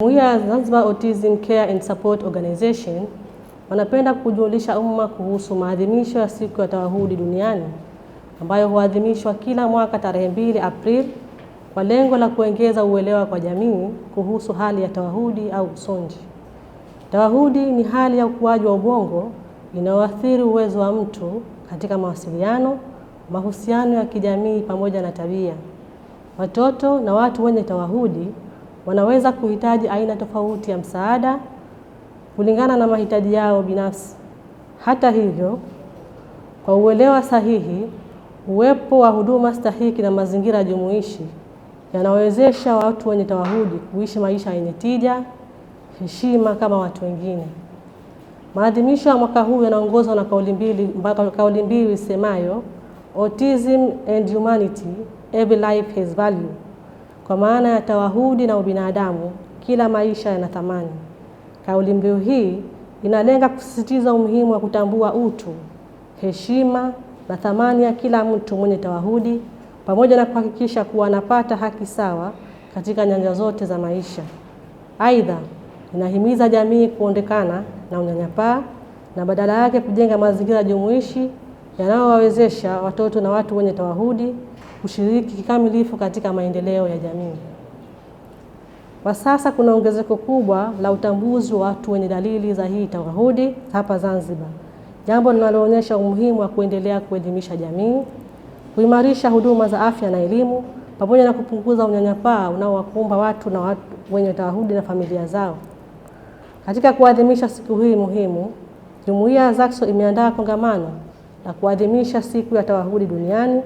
Jumuiya ya Zanzibar Autism Care and Support Organization wanapenda kujulisha umma kuhusu maadhimisho ya siku ya tawahudi duniani ambayo huadhimishwa kila mwaka tarehe 2 Aprili kwa lengo la kuongeza uelewa kwa jamii kuhusu hali ya tawahudi au usonji. Tawahudi ni hali ya ukuaji wa ubongo inayoathiri uwezo wa mtu katika mawasiliano, mahusiano ya kijamii pamoja na tabia. Watoto na watu wenye tawahudi wanaweza kuhitaji aina tofauti ya msaada kulingana na mahitaji yao binafsi. Hata hivyo, kwa uelewa sahihi, uwepo wa huduma stahiki na mazingira jumuishi yanawezesha watu wenye tawahudi kuishi maisha yenye tija, heshima kama watu wengine. Maadhimisho ya mwaka huu yanaongozwa na kauli mbiu isemayo Autism and Humanity, Every Life Has Value. Kwa maana ya tawahudi na ubinadamu, kila maisha yana thamani. Kauli mbiu hii inalenga kusisitiza umuhimu wa kutambua utu, heshima na thamani ya kila mtu mwenye tawahudi pamoja na kuhakikisha kuwa anapata haki sawa katika nyanja zote za maisha. Aidha, inahimiza jamii kuondokana na unyanyapaa na badala yake kujenga mazingira jumuishi yanayowawezesha watoto na watu wenye tawahudi kushiriki kikamilifu katika maendeleo ya jamii. Kwa sasa kuna ongezeko kubwa la utambuzi wa watu wenye dalili za hii tawahudi hapa Zanzibar, jambo linaloonyesha umuhimu wa kuendelea kuelimisha jamii, kuimarisha huduma za afya na elimu pamoja na kupunguza unyanyapaa unaowakumba watu na watu wenye tawahudi na familia zao. Katika kuadhimisha siku hii muhimu, Jumuiya ya ZACSO imeandaa kongamano la kuadhimisha siku ya tawahudi duniani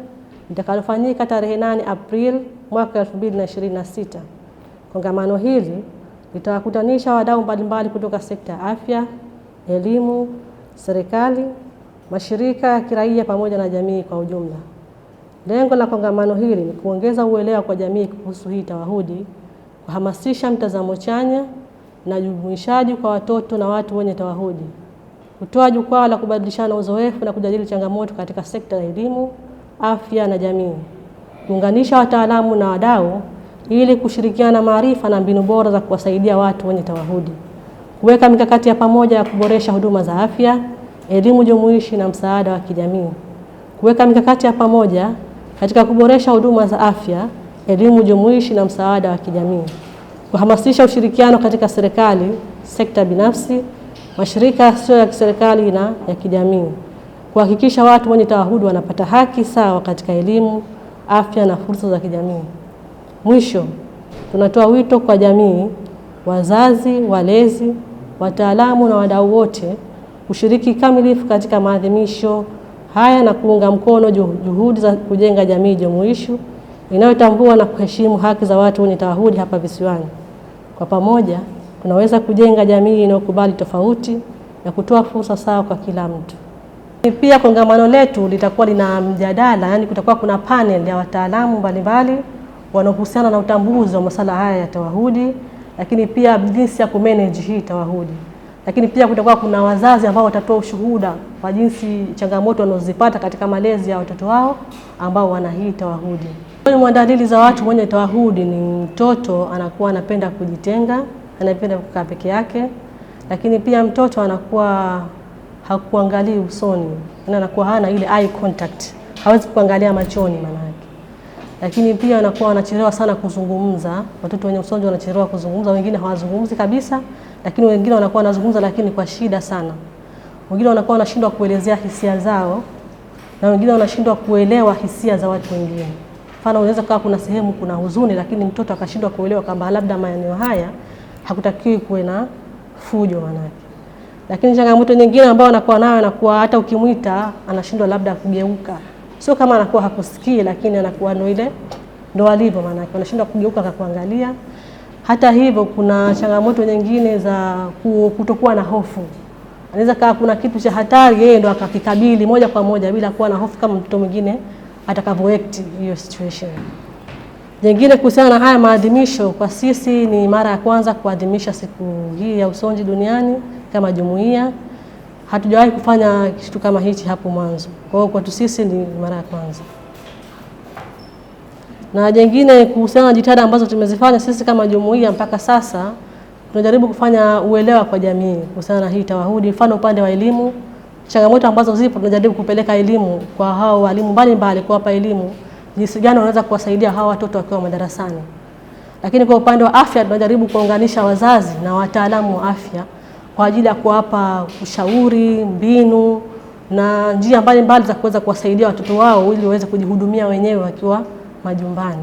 litakalofanyika tarehe 8 Aprili mwaka 2026. Kongamano hili litawakutanisha wadau mbalimbali kutoka sekta ya afya, elimu, serikali, mashirika ya kiraia pamoja na jamii kwa ujumla. Lengo la kongamano hili ni kuongeza uelewa kwa jamii kuhusu hii tawahudi, kuhamasisha mtazamo chanya na jumuishaji kwa watoto na watu wenye tawahudi, kutoa jukwaa la kubadilishana uzoefu na kujadili changamoto katika sekta ya elimu, afya na jamii, kuunganisha wataalamu na wadau ili kushirikiana maarifa na mbinu bora za kuwasaidia watu wenye tawahudi, kuweka mikakati ya pamoja ya kuboresha huduma za afya, elimu jumuishi na msaada wa kijamii, kuweka mikakati ya pamoja katika kuboresha huduma za afya, elimu jumuishi na msaada wa kijamii, kuhamasisha ushirikiano katika serikali, sekta binafsi, mashirika yasiyo ya kiserikali na ya kijamii, kuhakikisha watu wenye tawahudi wanapata haki sawa katika elimu, afya na fursa za kijamii. Mwisho, tunatoa wito kwa jamii, wazazi, walezi, wataalamu na wadau wote kushiriki kikamilifu katika maadhimisho haya na kuunga mkono juhudi za kujenga jamii jumuishi inayotambua na kuheshimu haki za watu wenye tawahudi hapa visiwani. Kwa pamoja, tunaweza kujenga jamii inayokubali tofauti na kutoa fursa sawa kwa kila mtu. Pia kongamano letu litakuwa lina mjadala, yani kutakuwa kuna panel ya wataalamu mbalimbali wanaohusiana na utambuzi wa masuala haya ya tawahudi, lakini pia jinsi ya kumanage hii tawahudi. Lakini pia kutakuwa kuna wazazi ambao watatoa ushuhuda kwa jinsi changamoto wanazozipata katika malezi ya watoto wao ambao wana hii tawahudi. Dalili za watu wenye tawahudi ni mtoto anakuwa anapenda kujitenga, anapenda kukaa peke yake, lakini pia mtoto anakuwa hakuangalia usoni, anakuwa hana ile eye contact, hawezi kuangalia machoni manake. Lakini pia anakuwa anachelewa sana kuzungumza. Watoto wenye usonji wanachelewa kuzungumza, wengine hawazungumzi kabisa, lakini wengine wanakuwa wanazungumza lakini kwa shida sana. Wengine wanakuwa wanashindwa kuelezea hisia zao na wengine wanashindwa kuelewa hisia za watu wengine. Mfano, unaweza kuwa kuna sehemu kuna huzuni lakini mtoto akashindwa kuelewa kwamba labda maeneo haya hakutakiwi kuwe na fujo manake. Lakini changamoto nyingine ambayo anakuwa nayo anakuwa hata ukimuita anashindwa labda kugeuka. Sio kama anakuwa hakusikii, lakini anakuwa ndo alivyo manake anashindwa kugeuka kuangalia. Hata hivyo kuna changamoto nyingine za kutokuwa na hofu. Anaweza kaa kuna kitu cha hatari yeye ndo akakikabili moja kwa moja bila kuwa na hofu kama mtoto mwingine atakavyoact hiyo situation. Jingine kuhusiana na haya maadhimisho, kwa sisi ni mara ya kwanza kuadhimisha siku hii ya usonji duniani kama jumuiya. Hatujawahi kufanya kitu kama hichi hapo mwanzo. Kwa hiyo kwetu sisi ni mara ya kwanza. Na jingine kuhusiana na jitihada ambazo tumezifanya sisi kama jumuiya mpaka sasa tunajaribu kufanya uelewa kwa jamii kuhusiana na hii tawahudi. Mfano upande wa elimu, changamoto ambazo zipo tunajaribu kupeleka elimu kwa hao walimu mbalimbali, kuwapa elimu jinsi gani wanaweza kuwasaidia hao watoto wakiwa madarasani. Lakini kwa upande wa afya tunajaribu kuunganisha wazazi na wataalamu wa afya kwa ajili ya kuwapa ushauri, mbinu na njia mbalimbali za kuweza kuwasaidia watoto wao ili waweze kujihudumia wenyewe wakiwa majumbani.